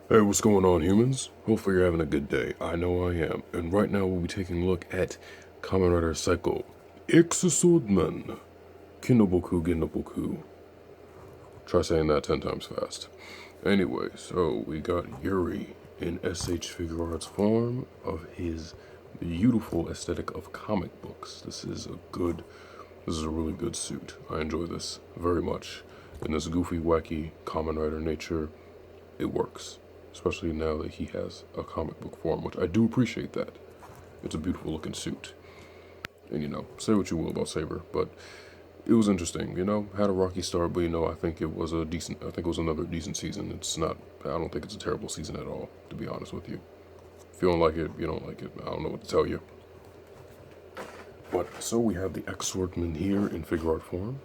Hey, what's going on, humans? Hopefully you're having a good day. I know I am. And right now we'll be taking a look at Kamen Rider Saikou. X3Reviews. Kinoboku Genoboku. Try saying that 10 times fast. Anyway, so we got Yuri in S.H.Figuarts form of his beautiful aesthetic of comic books. This is a really good suit. I enjoy this very much. In this goofy, wacky Kamen Rider nature, it works. Especially now that he has a comic book form, which I do appreciate that. It's a beautiful looking suit. And say what you will about Saber, but it was interesting, had a rocky start, but I think it was another decent season. I don't think it's a terrible season at all, to be honest with you. If you don't like it, you don't like it. I don't know what to tell you. But, so we have the X-Swordsman here in figure art form.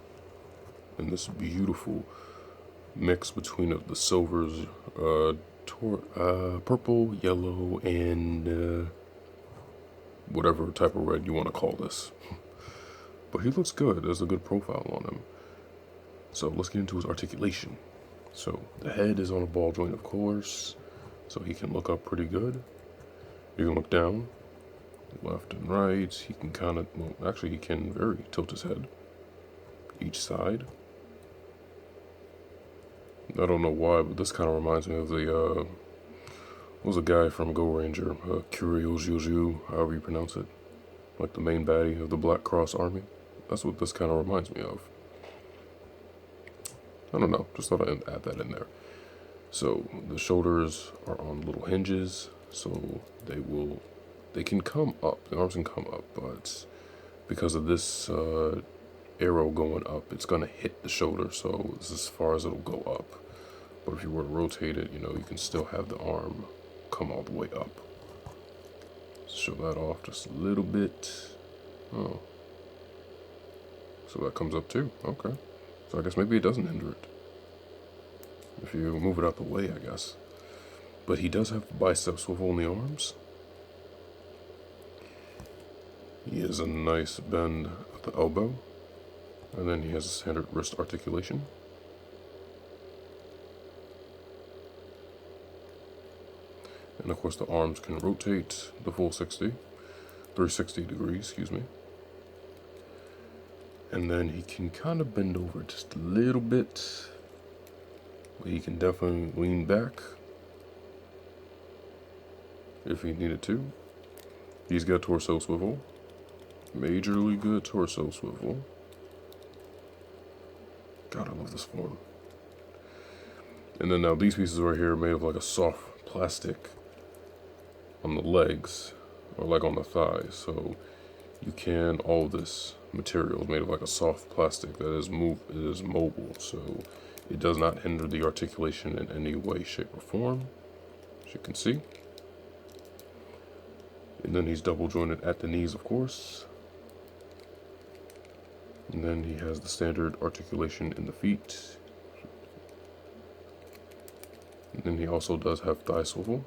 And this beautiful mix between the silvers, purple, yellow, and whatever type of red you want to call this. But he looks good. There's a good profile on him. So let's get into his articulation. So the head is on a ball joint, of course, so he can look up pretty good. You can look down, left and right. He can he can very tilt his head each side. I don't know why, but this kind of reminds me of the was a guy from Go Ranger, Kuryojuju, however you pronounce it, like the main baddie of the Black Cross Army. That's what this kind of reminds me of. I don't know, just thought I'd add that in there. So the shoulders are on little hinges, so they can come up. The arms can come up, but because of this arrow going up, it's gonna hit the shoulder, so this is as far as it'll go up. But if you were to rotate it, you can still have the arm come all the way up. Show that off just a little bit. Oh. So that comes up too. Okay. So I guess maybe it doesn't hinder it. If you move it out the way, I guess. But he does have the bicep swivel in the arms. He has a nice bend at the elbow. And then he has a standard wrist articulation. And of course the arms can rotate the full 360 degrees, excuse me. And then he can kind of bend over just a little bit. But he can definitely lean back if he needed to. He's got torso swivel. Majorly good torso swivel. God, I love this form. And then now these pieces right here are made of like a soft plastic on the legs, or like on the thighs, so all this material is made of like a soft plastic that is mobile, so it does not hinder the articulation in any way, shape, or form, as you can see. And then he's double jointed at the knees, of course. And then he has the standard articulation in the feet. And then he also does have thigh swivel.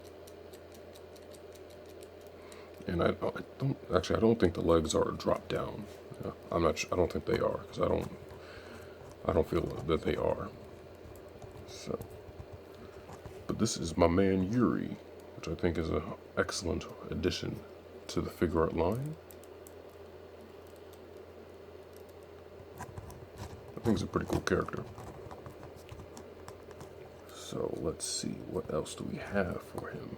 And I don't think the legs are dropped down. Yeah, I don't think they are, because I don't feel that they are. So, but this is my man Yuri, which I think is an excellent addition to the figure art line. I think he's a pretty cool character. So let's see, what else do we have for him?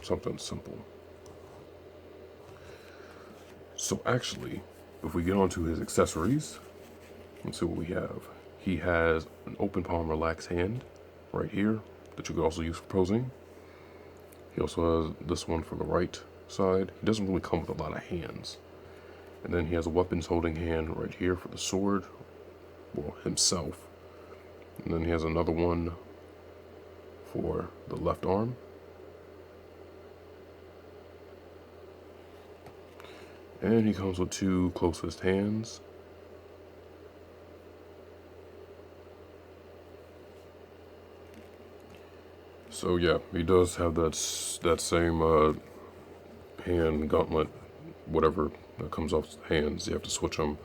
Something simple. So actually, if we get onto his accessories, let's see what we have. He has an open palm relaxed hand right here that you could also use for posing. He also has this one for the right side. He doesn't really come with a lot of hands. And then he has a weapons holding hand right here for the sword, well, himself. And then he has another one for the left arm. And he comes with two closest hands. So yeah, he does have that same hand gauntlet, whatever that comes off his hands. You have to switch them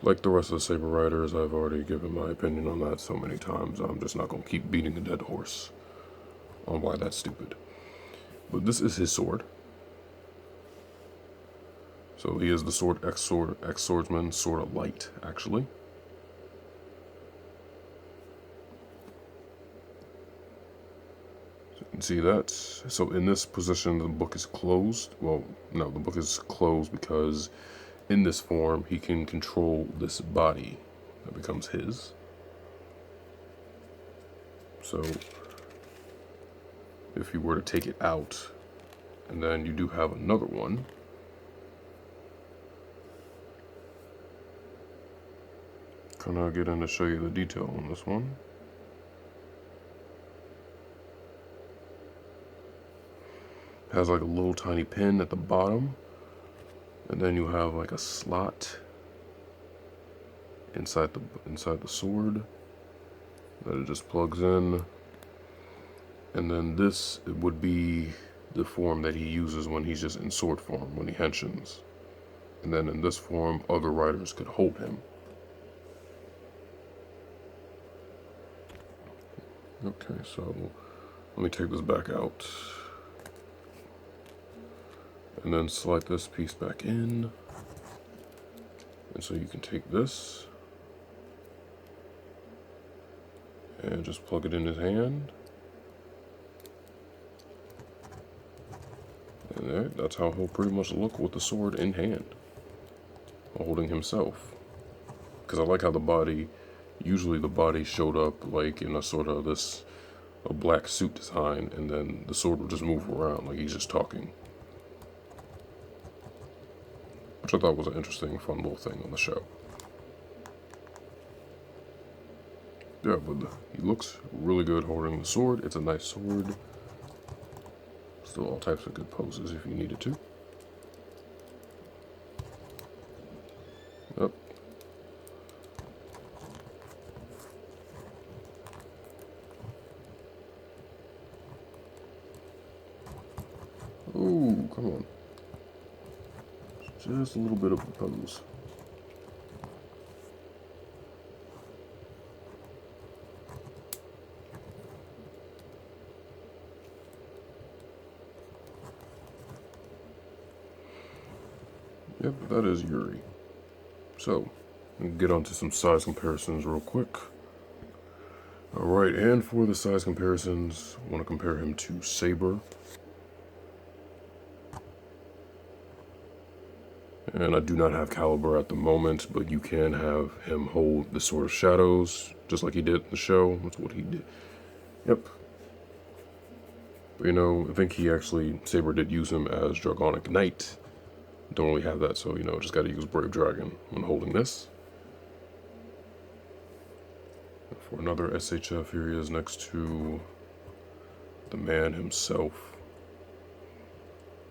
Like the rest of the Saber Riders, I've already given my opinion on that so many times, I'm just not going to keep beating a dead horse on why that's stupid. But this is his sword. So he is the X-Swordsman, Sword of Light, actually. So you can see that. So in this position, the book is closed. Well, no, the book is closed because in this form, he can control this body that becomes his. So if you were to take it out, and then you do have another one, kind of get in to show you the detail on this one. It has like a little tiny pin at the bottom, and then you have like a slot inside the sword that it just plugs in. And then this would be the form that he uses when he's just in sword form, when he henshins. And then in this form, other riders could hold him. Okay, so let me take this back out. And then slide this piece back in. And so you can take this and just plug it in his hand. And there, that's how he'll pretty much look with the sword in hand, holding himself. Because I like how the body, usually the body showed up like in a sort of a black suit design, and then the sword would just move around like he's just talking. Which I thought was an interesting, fun little thing on the show. Yeah, but he looks really good holding the sword. It's a nice sword. Still all types of good poses if you needed to. Yep. Ooh, come on. Just a little bit of a pose. Yep, that is Yuri. So, get onto some size comparisons real quick. Alright, and for the size comparisons, I want to compare him to Saber. And I do not have Caliber at the moment, but you can have him hold the Sword of Shadows, just like he did in the show. That's what he did. Yep. But you know, I think Saber did use him as Dragonic Knight. Don't really have that, so you know, just gotta use Brave Dragon when holding this. For another SHF, here he is next to the man himself.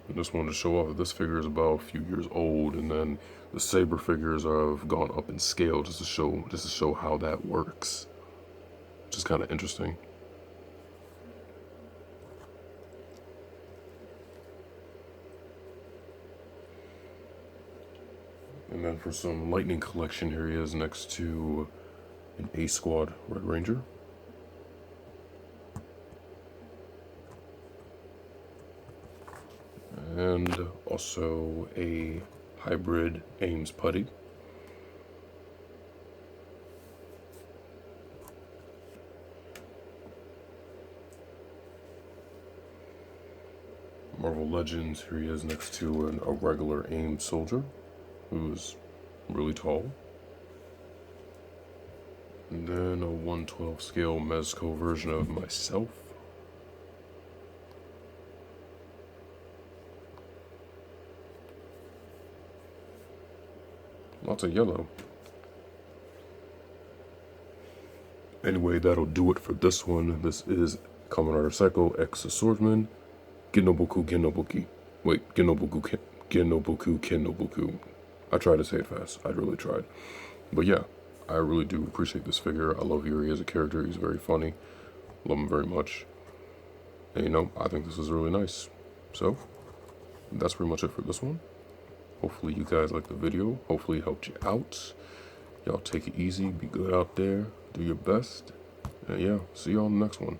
I just wanted to show off that this figure is about a few years old, and then the Saber figures have gone up in scale just to show how that works, which is kind of interesting. And then for some Lightning Collection, here he is next to an A Squad Red Ranger. And also a hybrid Ames Putty. Marvel Legends, here he is next to a regular Ames soldier who's really tall. And then a 1/12 scale Mezco version of myself. Lots of yellow. Anyway, that'll do it for this one. This is Kamen Rider Saikou X Swordsman. Gennoboku Gennobuki. Wait, Gennoboku Gennoboku. I tried to say it fast. I really tried. But yeah, I really do appreciate this figure. I love Yuri as a character. He's very funny. Love him very much. And you know, I think this is really nice. So, that's pretty much it for this one. Hopefully you guys liked the video. Hopefully it helped you out. Y'all take it easy, be good out there, do your best, and yeah, see y'all on the next one.